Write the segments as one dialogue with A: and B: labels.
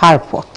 A: Her report.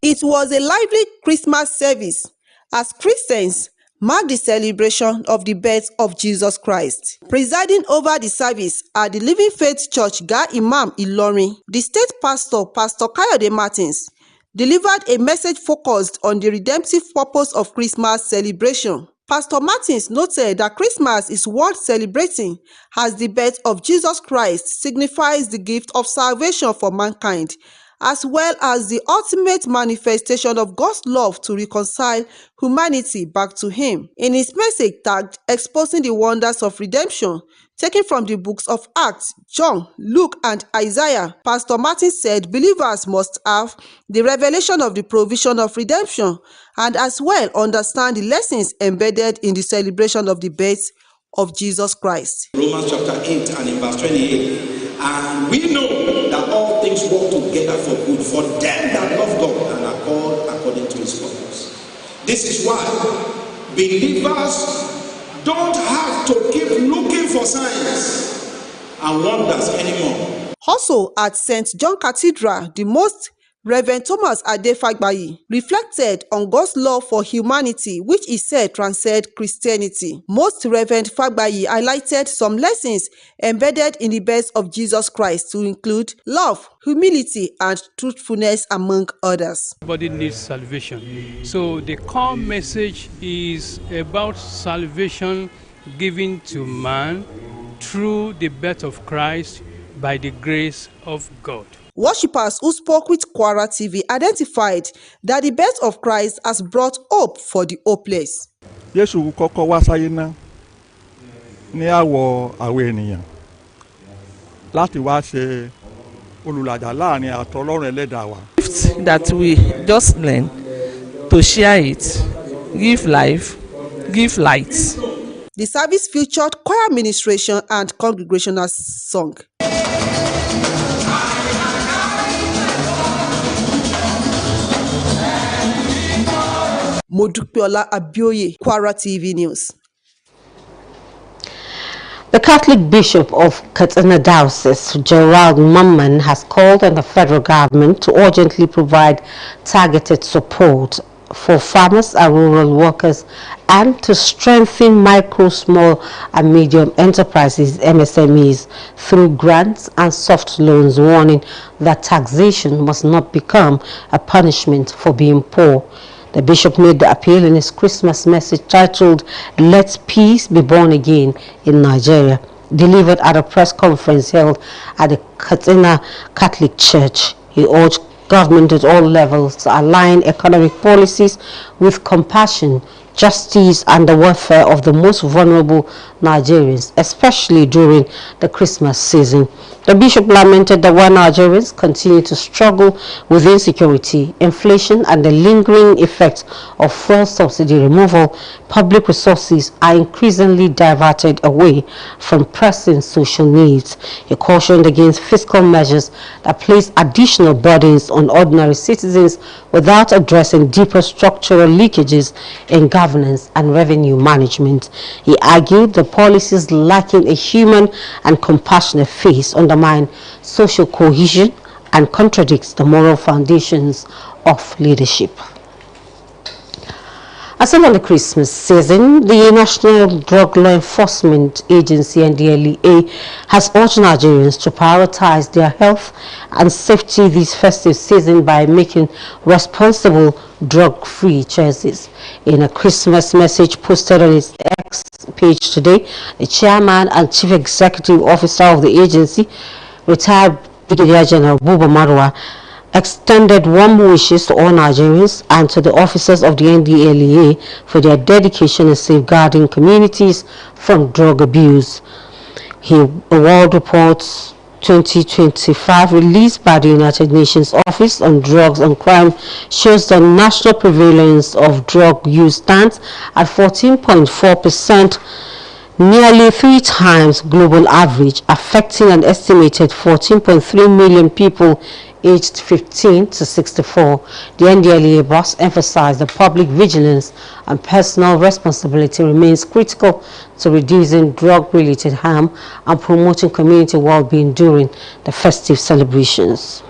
B: It was a lively Christmas service as Christians marked the celebration of the birth of Jesus Christ. Presiding over the service at the Living Faith Church Ga Imam Ilorin, the state pastor, Pastor Kayode Martins, delivered a message focused on the redemptive purpose of Christmas celebration. Pastor Martins noted that Christmas is worth celebrating as the birth of Jesus Christ signifies the gift of salvation for mankind, as well as the ultimate manifestation of God's love to reconcile humanity back to Him. In his message tagged Exposing the Wonders of Redemption, taken from the books of Acts, John, Luke, and Isaiah, Pastor Martin said believers must have the revelation of the provision of redemption and as well understand the lessons embedded in the celebration of the birth of Jesus Christ.
C: Romans chapter 8 and in verse 28. And we know that all things work together for good for them that love God and are called according to His purpose. This is why believers don't have to keep looking for signs and wonders anymore.
B: Also at St. John Cathedral, the Most Reverend Thomas Adefagbayi reflected on God's love for humanity, which he said transcends Christianity. Most Reverend Fagbayi highlighted some lessons embedded in the birth of Jesus Christ to include love, humility, and truthfulness, among others.
D: Everybody needs salvation. So the core message is about salvation given to man through the birth of Christ by the grace of God.
B: Worshippers who spoke with Kwara TV identified that the birth of Christ has brought hope for the hopeless.
E: Jésù kọ́kọ́ wá sáyé náà ní àwọ̀ àwọn ènìyàn láti wá ṣe olùlàjà láàrin àtọlọ́run ẹlẹ́dàá wa.
F: That we just learn to share it, give life, give light.
B: The service featured choir ministration and congregational song. Modukpiola Abioye, Kwara TV News.
A: The Catholic Bishop of Katsina Diocese, Gerald Mamman, has called on the federal government to urgently provide targeted support for farmers and rural workers and to strengthen micro, small and medium enterprises, MSMEs, through grants and soft loans, warning that taxation must not become a punishment for being poor. The bishop made the appeal in his Christmas message titled, "Let Peace Be Born Again in Nigeria," delivered at a press conference held at the Katsina Catholic Church. He urged government at all levels to align economic policies with compassion, justice, and the welfare of the most vulnerable Nigerians, especially during the Christmas season. The bishop lamented that while Nigerians continue to struggle with insecurity, inflation, and the lingering effects of fuel subsidy removal, public resources are increasingly diverted away from pressing social needs. He cautioned against fiscal measures that place additional burdens on ordinary citizens without addressing deeper structural leakages in governance and revenue management. He argued the policies lacking a human and compassionate face undermine social cohesion and contradicts the moral foundations of leadership. As of the Christmas season, the National Drug Law Enforcement Agency, NDLEA, has urged Nigerians to prioritize their health and safety this festive season by making responsible drug-free choices. In a Christmas message posted on its X page today, the chairman and chief executive officer of the agency, retired Brigadier General Buba Marwa, extended warm wishes to all Nigerians and to the officers of the NDLEA for their dedication in safeguarding communities from drug abuse. A World Report 2025 released by the United Nations Office on Drugs and Crime shows the national prevalence of drug use stands at 14.4%, nearly 3 times global average, affecting an estimated 14.3 million people aged 15 to 64. The NDLEA boss emphasized that public vigilance and personal responsibility remains critical to reducing drug-related harm and promoting community well-being during the festive celebrations.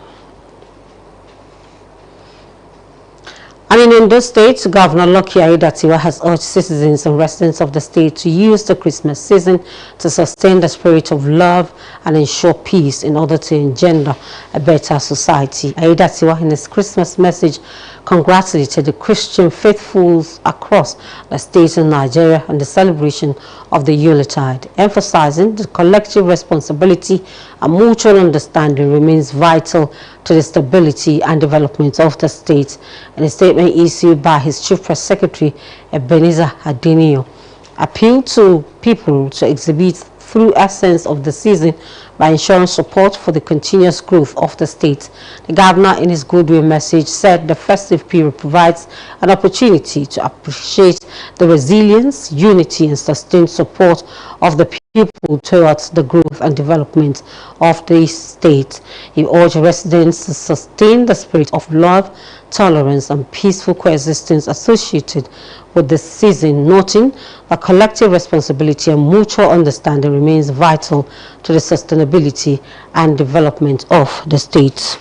A: And in Ondo State, Governor Lucky Aiyedatiwa has urged citizens and residents of the state to use the Christmas season to sustain the spirit of love and ensure peace in order to engender a better society. Aiyedatiwa, in his Christmas message, congratulated the Christian faithfuls across the state in Nigeria on the celebration of the Yuletide, emphasizing the collective responsibility and mutual understanding remains vital to the stability and development of the state. In a statement issued by his Chief Press Secretary, Ebenezer Adenio, appealed to people to exhibit true essence of the season by ensuring support for the continuous growth of the state. The governor, in his goodwill message, said the festive period provides an opportunity to appreciate the resilience, unity, and sustained support of the people towards the growth and development of the state. He urged residents to sustain the spirit of love, tolerance, and peaceful coexistence associated with the season, noting that collective responsibility and mutual understanding remains vital to the sustainability and development of the state.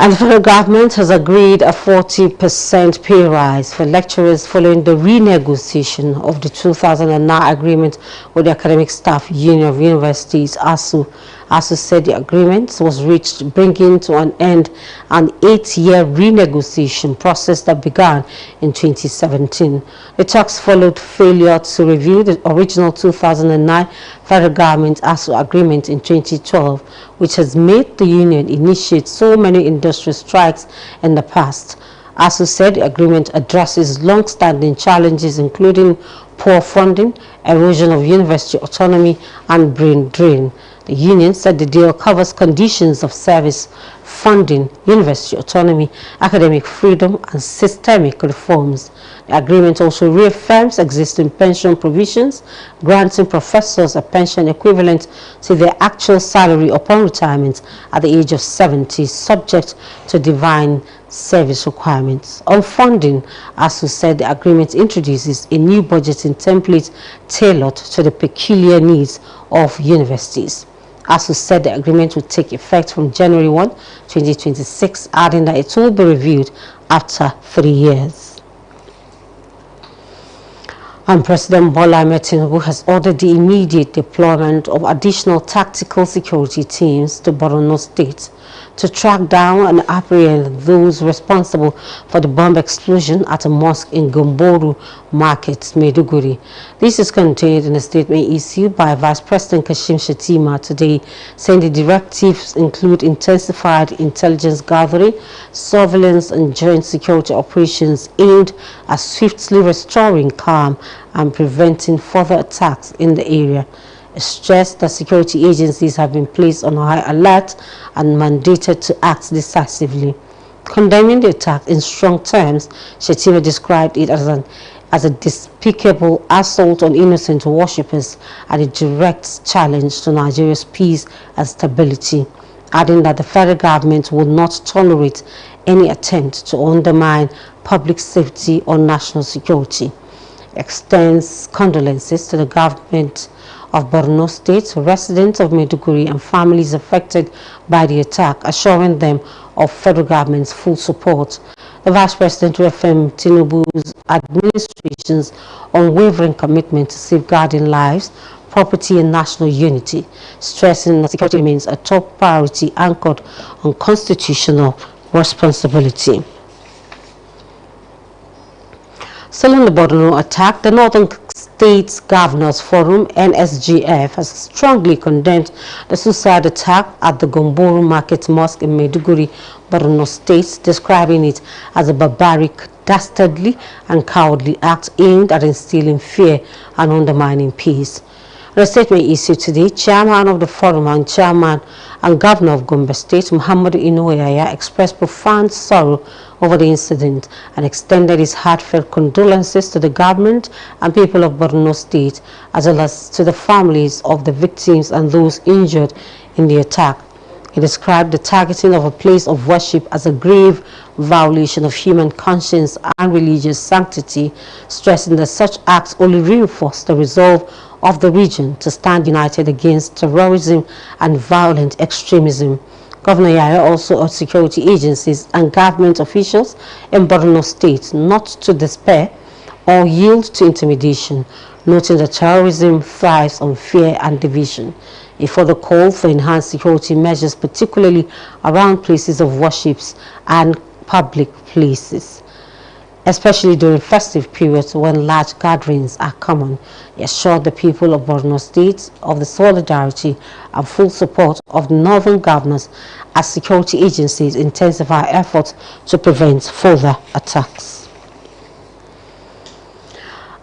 A: And the federal government has agreed a 40% pay rise for lecturers following the renegotiation of the 2009 agreement with the Academic Staff Union of Universities, ASU. ASU said the agreement was reached, bringing to an end an 8-year renegotiation process that began in 2017. The talks followed failure to review the original 2009 federal government ASU agreement in 2012, which has made the union initiate so many industrial strikes in the past. ASU said the agreement addresses long-standing challenges including poor funding, erosion of university autonomy, and brain drain. The union said the deal covers conditions of service, funding, university autonomy, academic freedom, and systemic reforms. The agreement also reaffirms existing pension provisions, granting professors a pension equivalent to their actual salary upon retirement at the age of 70, subject to divine service requirements. On funding, ASU said the agreement introduces a new budgeting template tailored to the peculiar needs of universities. ASU said the agreement will take effect from January 1, 2026, adding that it will be reviewed after 3 years. And President Bola Ahmed Tinubu has ordered the immediate deployment of additional tactical security teams to Borno State to track down and apprehend those responsible for the bomb explosion at a mosque in Gomboru Market, Maiduguri. This is contained in a statement issued by Vice President Kashim Shettima today, saying the directives include intensified intelligence gathering, surveillance, and joint security operations aimed at swiftly restoring calm and preventing further attacks in the area. It stressed that security agencies have been placed on high alert and mandated to act decisively. Condemning the attack in strong terms, Shettima described it as a despicable assault on innocent worshippers and a direct challenge to Nigeria's peace and stability, adding that the federal government would not tolerate any attempt to undermine public safety or national security. Extends condolences to the government of Borno State, residents of Maiduguri, and families affected by the attack, assuring them of federal government's full support. The Vice President reaffirmed Tinubu's administration's unwavering commitment to safeguarding lives, property, and national unity, stressing that security remains a top priority anchored on constitutional responsibility. Still on the Borno attack, the Northern States Governors Forum, NSGF, has strongly condemned the suicide attack at the Gomboru Market Mosque in Maiduguri, Borno State, describing it as a barbaric, dastardly, and cowardly act aimed at instilling fear and undermining peace. In a statement issued today, Chairman of the Forum and Chairman and Governor of Gombe State, Muhammadu Inoyaya, expressed profound sorrow over the incident and extended his heartfelt condolences to the government and people of Borno State, as well as to the families of the victims and those injured in the attack. He described the targeting of a place of worship as a grave violation of human conscience and religious sanctity, stressing that such acts only reinforce the resolve of the region to stand united against terrorism and violent extremism. Governor Yaya also urged security agencies and government officials in Borno State not to despair or yield to intimidation, noting that terrorism thrives on fear and division. A further call for enhanced security measures, particularly around places of worships and public places, especially during festive periods when large gatherings are common. He assured the people of Borno State of the solidarity and full support of the northern governors as security agencies intensify efforts to prevent further attacks.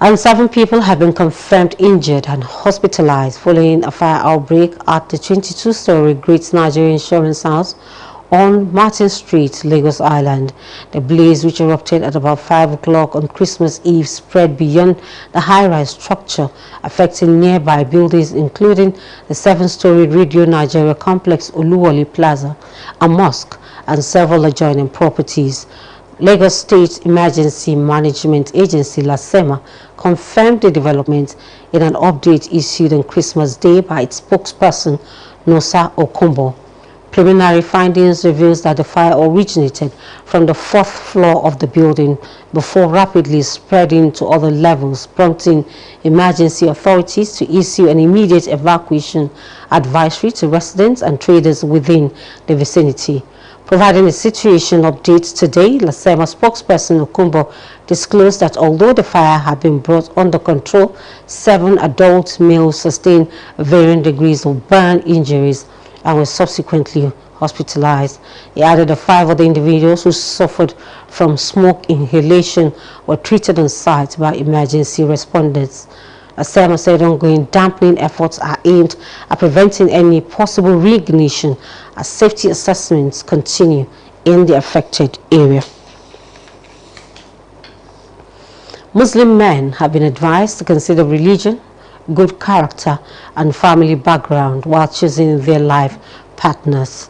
A: And 7 people have been confirmed injured and hospitalized following a fire outbreak at the 22-story Great Nigeria Insurance House on Martin Street, Lagos Island. The blaze, which erupted at about 5 o'clock on Christmas Eve, spread beyond the high-rise structure, affecting nearby buildings including the 7-story Radio Nigeria Complex, Oluwole Plaza, a mosque, and several adjoining properties. Lagos State Emergency Management Agency, LASEMA, confirmed the development in an update issued on Christmas Day by its spokesperson, Nosa Okumbo. Preliminary findings reveals that the fire originated from the 4th floor of the building before rapidly spreading to other levels, prompting emergency authorities to issue an immediate evacuation advisory to residents and traders within the vicinity. Providing a situation update today, LASEMA spokesperson Okumbo disclosed that although the fire had been brought under control, 7 adult males sustained varying degrees of burn injuries and were subsequently hospitalized. He added that 5 other individuals who suffered from smoke inhalation were treated on site by emergency responders. LASEMA said ongoing dampening efforts are aimed at preventing any possible reignition as safety assessments continue in the affected area. Muslim men have been advised to consider religion, good character, and family background while choosing their life partners.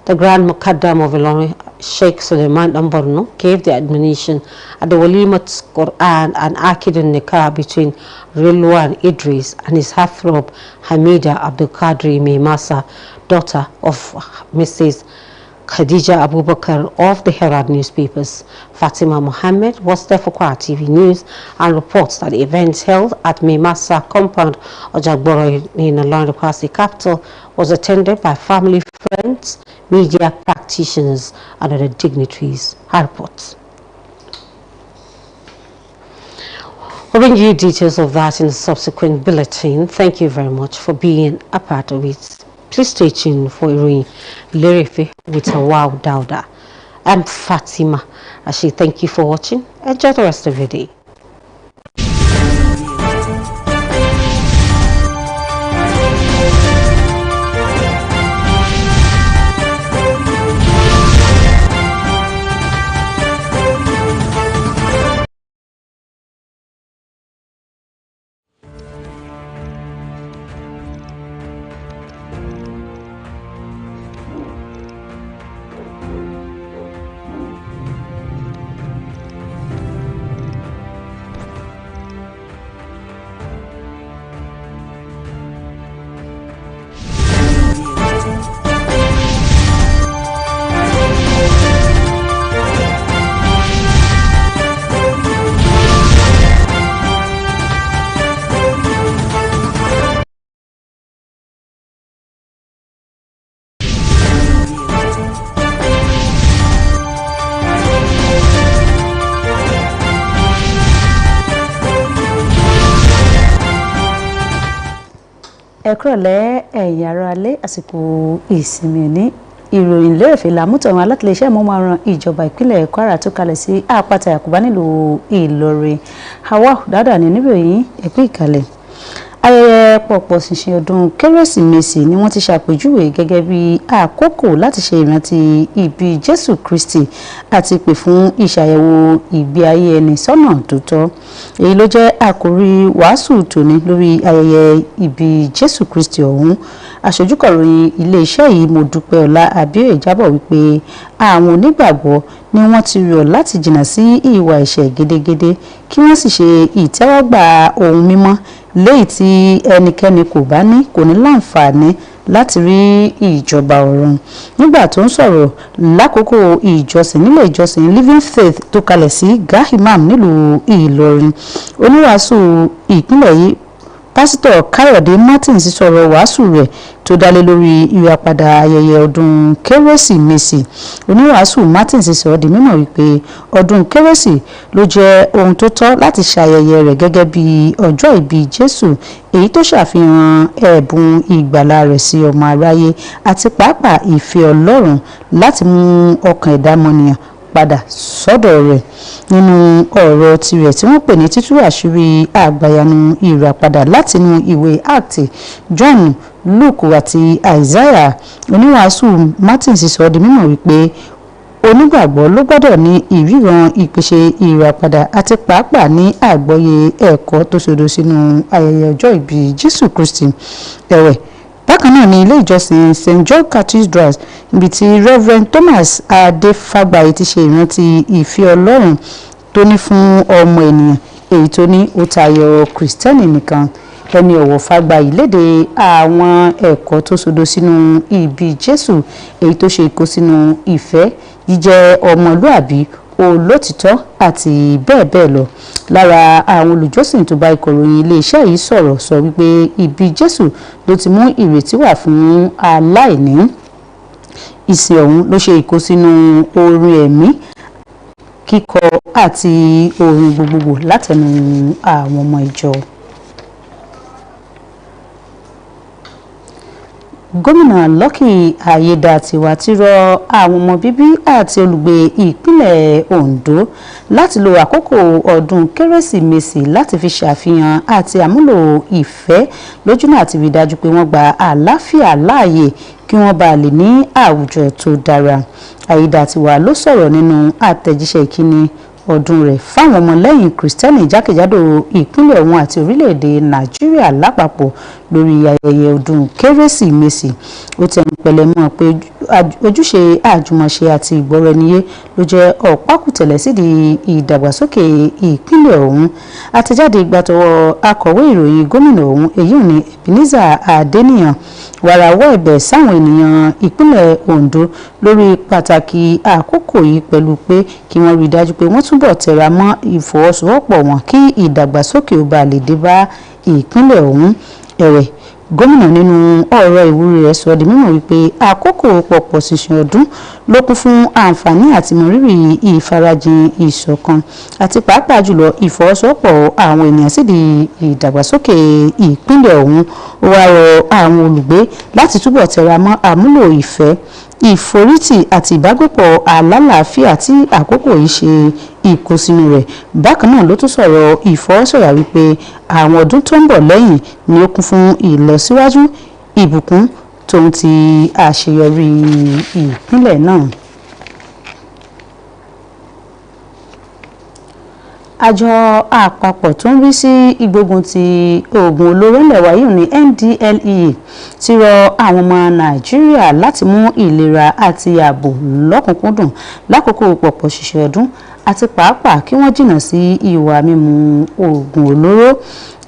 A: The Grand Muqaddam of Ilorin, Sheikh Suleiman Borno, gave the admonition at the Walimat Quran and Akidun Nikah between Rilwan Idris and his heartthrob Hamida Abdul Qadri Meimasa, daughter of Mrs. Khadija Abubakar of the Herald newspapers. Fatima Mohammed was there for Kwara TV News and reports that the event held at Meimasa compound of Jagboro in Ilorin Kwara capital was attended by family, friends, media practitioners and other dignitaries. Her reports. We'll bring you details of that in the subsequent bulletin. Thank you very much for being a part of it. Please stay tuned for Iroyin Lerefe with Awao Dauda. I'm Fatima Ashi. Thank you for watching. Enjoy the rest of your day.
G: Ẹ̀kúrọ̀lẹ́ ẹ̀yin ará ilé àsìkò ìsinmi ní ìròyìn lérèfé làmútọ̀run alátìlẹ́sẹ̀ mọ́mọ́ràn ìjọba ìpínlẹ̀ Kwara tó kalẹ̀ sí àpáta Àkùbá nílùú Ìlọrin. Hawa dáadáa ní níbẹ̀ yìí ẹ̀kú ìkàlẹ̀. Ayẹyẹ ayẹyẹ pọ̀pọ̀ ṣìnṣìn ọdún kérésìmesì ni wọ́n ti ṣàpèjúwe gẹ́gẹ́ bí àkókò láti ṣe ìrántí ìbí Jésù Kristi àti pè fún ìṣàyẹ̀wò ìgbé ayé ẹni sọ́nà tó tọ́. Èyí ló jẹ́ àkòrí wàásù tòní lórí ayẹyẹ ìbí Jésù Kristi ọ̀hún. Aṣojúkọ̀ròyìn iléeṣẹ́ yìí Modúpẹ́ọlá Abíóyè jábọ̀ wípé àwọn onígbàgbọ́ ni wọ́n ti rọ̀ láti jìnnà sí ìwà ẹ̀ṣẹ̀ gédégédé kí wọ́n sì ṣe ìtẹ́wọ́gbà ohun mímọ́ léyìí tí ẹnikẹ́ni kò bá ní kò ní láǹfààní láti rí ìjọba ọ̀run. Nígbà tó ń sọ̀rọ̀ lákòókò ìjọsìn nílé ìjọsìn Living Faith tó kalẹ̀ sí Gahimam nílùú Ìlọrin, oníwàásù ìpínlẹ̀ yìí Pásítọ̀ Káyọ̀dé Martins sọ̀rọ̀ wàásù rẹ̀ tó dálé lórí ìràpadà ayẹyẹ ọdún kérésìmesì. Oníwàásù Martins sọ di mímọ̀ wípé ọdún kérésì ló jẹ́ ohun tó tọ́ láti ṣàyẹyẹ rẹ̀ gẹ́gẹ́ bí ọjọ́ ìbí Jésù, èyí tó ṣàfihàn ẹ̀bùn ìgbàlà rẹ̀ sí ọmọ aráyé àti pàápàá ìfẹ́ Ọlọ́run láti mú ọkàn ẹ̀dá ọmọnìyàn padà sọ́dọ̀ rẹ̀. Nínú ọ̀rọ̀ tirẹ̀ tí wọ́n pè ní títú àṣírí àgbàyanu ìràpadà látinú ìwé Acts, John, Luke àti Isaiah, oníwàásù Martins sọ di mímọ̀ wípé onígbàgbọ́ ló gbọ́dọ̀ ní ìríran ìpèsè ìràpadà àti pàápàá ní àgbọ́yé ẹ̀kọ́ tó ṣodo sínú ayẹyẹ ọjọ́ ìbí Jésù Kristi. Ẹ̀wẹ̀, bákan náà ní ilé ìjọsìn St. John Cathedral níbi tí Reverend Thomas Adefagbayi ti ṣe ìrántí ìfẹ́ Ọlọ́run tó ní fún ọmọ ènìyàn, èyí tó ní ó tayọ Kristẹni nìkan. Ẹni ọ̀wọ̀ Fagbayi léde àwọn ẹ̀kọ́ tó ṣodo sínú ìbí Jésù, èyí tó ṣe ìkó sínú ìfẹ́, jíjẹ́ ọmọlúàbí, olótìtọ́ àti bẹ́ẹ̀ bẹ́ẹ̀ lọ. Lára àwọn olùjọ́sìn tó bá ìkọ̀ròyìn iléeṣẹ́ yìí sọ̀rọ̀ sọ wípé ìbí Jésù ló ti mú ìrètí wà fún aláìní. Ìsìn ọ̀hún ló ṣe ìkó sínú orin ẹ̀mí kíkọ àti orin gbogbogbò látẹnu àwọn ọmọ ìjọ. Gómìnà Lucky Ayédàtiwà ti rọ àwọn ọmọ bíbí àti olùgbé ìpínlẹ̀ Ondo láti lo àkókò ọdún kérésìmesì láti fi ṣàfihàn àti àmúlò ìfẹ́ lójúnà àti rí dájú pé wọ́n gba àlàáfíà láàyè kí wọ́n bá lè ní àwùjọ tó dára. Ayédàtiwà ló sọ̀rọ̀ nínú àtẹ̀jíṣẹ́ ìkíni ọdún rẹ̀ fáwọn ọmọlẹ́yìn Kristẹni jákèjádò ìpínlẹ̀ ọ̀hún àti orílẹ̀-èdè Nàìjíríà lápapọ̀ lórí ayẹyẹ ọdún kérésìmesì. Ó tẹnu pẹ̀lẹ́ mọ́ pé ojúṣe àjùmọ̀ṣe àti ìgbọ́ra-ẹniyé ló jẹ́ ọ̀pákùtẹ̀lẹ̀ sídìí ìdàgbàsókè ìpínlẹ̀ ọ̀hún. Àtẹ̀jáde gbàtọwọ́ akọ̀wé ìròyìn gómìnà ọ̀hún, èyí ni Ebenezer Adeniyan, wàràwọ̀ ẹ̀bẹ̀ sáwọn ènìyàn ìpínlẹ̀ Ondo lórí pàtàkì àkókò yìí pẹ̀lú pé kí wọ́n rí dájú pé wọ́n túbọ̀ tẹra mọ́ ìfọwọ́sowọ́pọ̀ wọn kí ìdàgbàsókè ó bá lè dé bá ìpínlẹ̀ ọ̀hún. Ẹ̀wẹ̀, gómìnà nínú ọ̀rọ̀ ìwúrí rẹ̀ sọ di mímọ̀ wípé àkókò pọ̀pọ̀ ṣìnṣìn ọdún ló kún fún àǹfààní àti mọrírì ìfarajìn ìṣọ̀kan àti pàápàá jùlọ ìfọwọ́sowọ́pọ̀ àwọn ènìyàn sídìí ìdàgbàsókè ìpínlẹ̀ ọ̀hún. Ó wá rọ àwọn olùgbé láti túbọ̀ tẹra mọ́ àmúlò ìfẹ́, ìforítì àti ìbágbépọ̀ alálàáfíà tí àkókò yìí ṣe ìkósínú rẹ̀. Bákan náà ló tún sọ̀rọ̀ ìfọwọ́sọ̀yà wípé àwọn ọdún tó ń bọ̀ lẹ́yìn ni ó kún fún ìlọsíwájú, ìbùkún tóun ti àṣeyọrí ìpínlẹ̀ náà. Àjọ àpapọ̀ tó ń rí sí ìgbógun ti oògùn olóró ilẹ̀ wa yìí ní NDLEA ti rọ àwọn ọmọ Nàìjíríà láti mú ìlera àti ààbò lọ́kùnkúndùn lákòókò pọ̀pọ̀ ṣìnṣìn ọdún àti pàápàá kí wọ́n jìnnà sí ìwà mímu oògùn olóró.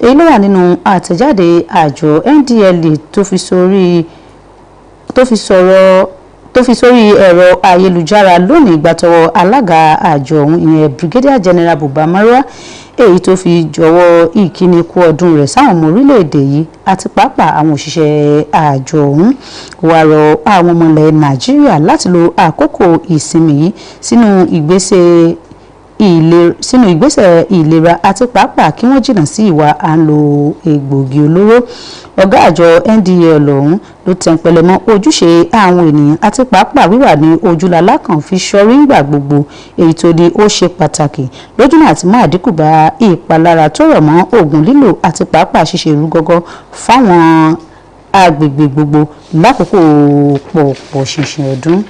G: Èyí ló wà nínú àtẹ̀jáde àjọ NDLEA tó fi sórí ẹ̀rọ ayélujára lónìí gbàtọwọ́ alága àjọ ọ̀hún ìyẹn Brigadier General Buba Marwa, èyí tó fi jọ̀wọ́ ìkíni kú ọdún rẹ̀ sáwọn ọmọ orílẹ̀-èdè yìí àti pàápàá àwọn òṣìṣẹ́ àjọ ọ̀hún. Wá rọ àwọn ọmọ ilẹ̀ Nàìjíríà láti lo àkókò ìsinmi yìí sínú ìgbésẹ̀ ìlera àti pàápàá kí wọ́n jìnnà sí ìwà à ń lo egbògi olóró. Ọ̀gá àjọ NDLEA ọ̀hún ló tẹnpẹlẹ mọ́ ojúṣe àwọn ènìyàn àti pàápàá wíwà ní ojúlàlá kan fi ṣọ́rí ńgbà gbogbo, èyí tó di ó ṣe pàtàkì lójúnà àti máa dínkù bá ìpalára tó rọ̀ mọ́ oògùn lílò àti pàápàá ṣíṣe ìrúgọ́gọ́ fáwọn agbègbè gbogbo lákòókò pọ̀pọ̀ ṣìnṣìn ọdún.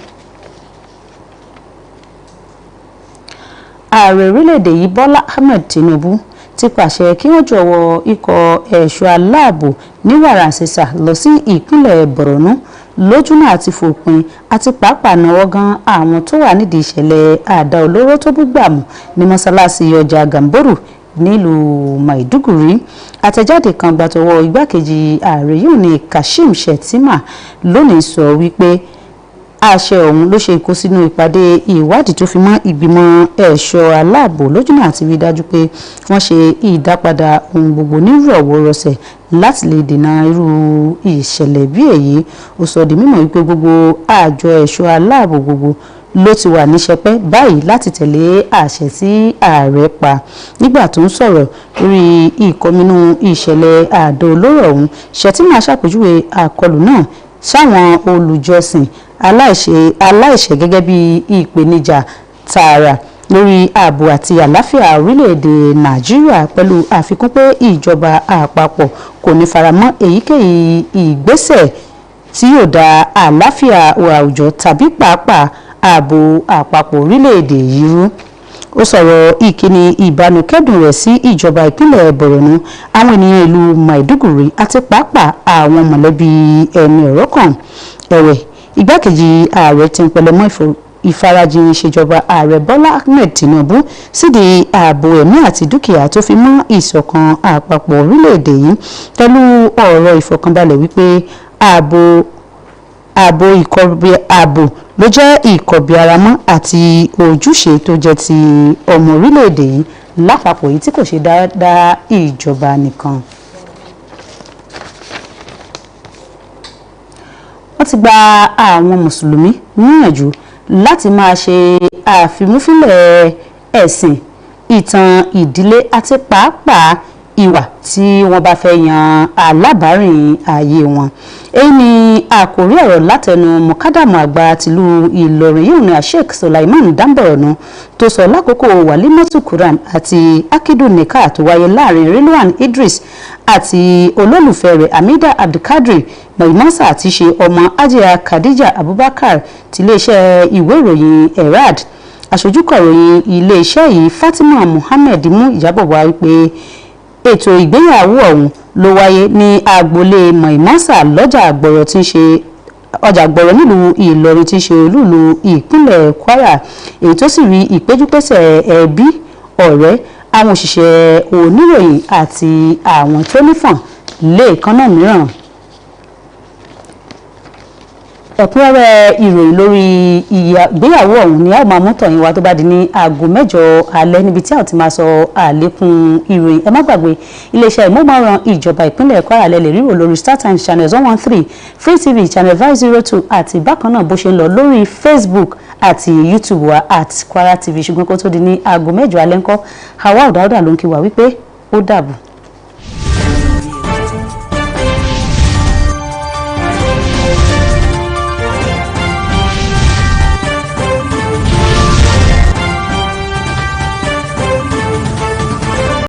G: Ààrẹ orílẹ̀-èdè yìí Bọ́lá Ahmed Tinubu ti pàṣẹ kí wọ́n jọ̀wọ́ ikọ̀ ẹ̀ṣọ́ aláàbò ní wàràǹṣeṣà lọ sí ìpínlẹ̀ Borno lójúnà àti fòpin àti pàápàá náwó gan àwọn tó wà nídìí ìṣẹ̀lẹ̀ àdá olóró tó búgbàmù ní mọ́sálásí ọjà Gamboru nílùú Maiduguri. Àtẹ̀jáde kan gbàtọwọ́ igbákejì ààrẹ yìí ní Kashim Shettima lónìí sọ wípé àṣẹ ọ̀hún ló ṣe ìkó sínú ìpàdé ìwádìí tó fi mọ́ ìgbìmọ̀ ẹ̀ṣọ́ aláàbò lójúnà àti rí dájú pé wọ́n ṣe ìdápadà ohun gbogbo nírọ̀wọ́rọsẹ̀ láti lè dènà irú ìṣẹ̀lẹ̀ bí èyí. Ó sọ di mímọ̀ wípé gbogbo àjọ ẹ̀ṣọ́ aláàbò gbogbo ló ti wà ní ṣẹpẹ́ báyìí láti tẹ̀lé àṣẹ tí ààrẹ pa. Nígbà tó ń sọ̀rọ̀ lórí ìkọminú ìṣẹ̀lẹ̀ àdó olóró ọ̀hún, Shettima ṣàpèjúwe àkọlù náà sáwọn olùjọsìn aláìṣẹ̀ gẹ́gẹ́ bí ìpèníjà tààrà lórí ààbò àti àlàáfíà orílẹ̀-èdè Nàìjíríà, pẹ̀lú àfikún pé ìjọba àpapọ̀ kò ní faramọ́ èyíkéyìí ìgbésẹ̀ tí yóò da àlàáfíà àwùjọ tàbí pàápàá ààbò àpapọ̀ orílẹ̀-èdè yìí rú. Ó sọ̀rọ̀ ìkíni ìbánukẹ́dùn rẹ̀ sí ìjọba ìpínlẹ̀ Borno, àwọn ènìyàn ìlú Maiduguri àti pàápàá àwọn mọ̀lẹ́bí ẹni ọ̀rọ̀ kan. Ẹ̀wẹ̀, igbákejì ààrẹ ti ń pẹlẹmọ́ ìfarajìn ìṣèjọba ààrẹ Bọ́lá Ahmed Tinubu sídìí ààbò ẹ̀mí àti dúkìá tó fi mọ́ ìṣọ̀kan àpapọ̀ orílẹ̀-èdè yìí, pẹ̀lú ọ̀rọ̀ ìfọ̀kànbalẹ̀ wípé ààbò ló jẹ́ ìkọ̀bíaramọ́ àti ojúṣe tó jẹ́ ti ọmọ orílẹ̀-èdè yìí lápapọ̀ yìí tí kò ṣe dáadáa ìjọba nìkan. Wọ́n ti gba àwọn mùsùlùmí níyànjú láti máa ṣe àfimúfilẹ̀ ẹ̀sìn, ìtàn ìdílé àti pàápàá ìwà tí wọ́n bá fẹ́ yan alábàárìn ayé wọn. Èyí ni àkòrí ọ̀rọ̀ látẹnu mọ̀kádàmù àgbà tìlú Ìlọrin yìí ní Sheikh Sulaiman Damborno tó sọ lákòókò Walimatu Quran àti Akidu Nikah tó wáyé láàrin Rilwan Idris àti olólùfẹ́ rẹ̀ Hamida Abdulkadir Maimasa àti ṣe ọmọ Hajiya Khadija Abubakar ti iléeṣẹ́ ìwé ìròyìn Herald. Aṣojúkọ̀ròyìn iléeṣẹ́ yìí Fatima Muhammed mú ìjábọ̀ wá wípé ètò ìgbéyàwó ọ̀hún ló wáyé ní agboolé Maimasa lọ́jà àgbọ̀rọ̀ tí ń ṣe ọjà àgbọ̀rọ̀ nílùú Ìlọrin tí ń ṣe olúùlú ìpínlẹ̀ Kwara, èyí tó sì rí ìpéjúpésẹ̀ ẹbí, ọ̀rẹ́, àwọn òṣìṣẹ́ oníròyìn àti àwọn tó nífọ̀n lẹ́ẹ̀kan náà mìíràn. Ẹ̀kúnrẹ́rẹ́ ìròyìn lórí ìgbéyàwó ọ̀hún ni a ó máa mú tọ̀yìn wá tó bá di ní aago 8 alẹ́ níbi tí a ó ti máa sọ àlékún ìròyìn. Ẹ má gbàgbé iléeṣẹ́ ìmọ̀ọ́mọ̀ràn ìjọba ìpínlẹ̀ Kwara lè ríro lórí StarTimes channel 113, Free TV channel 502 àti bákan náà bó ṣe ń lọ lórí Facebook àti YouTube wa @Kwara TV. Ṣùgbọ́n kó tó di ní aago 8 alẹ́ ńkọ́, Hawa Dauda ló ń kí wa wípé ó dàbọ̀.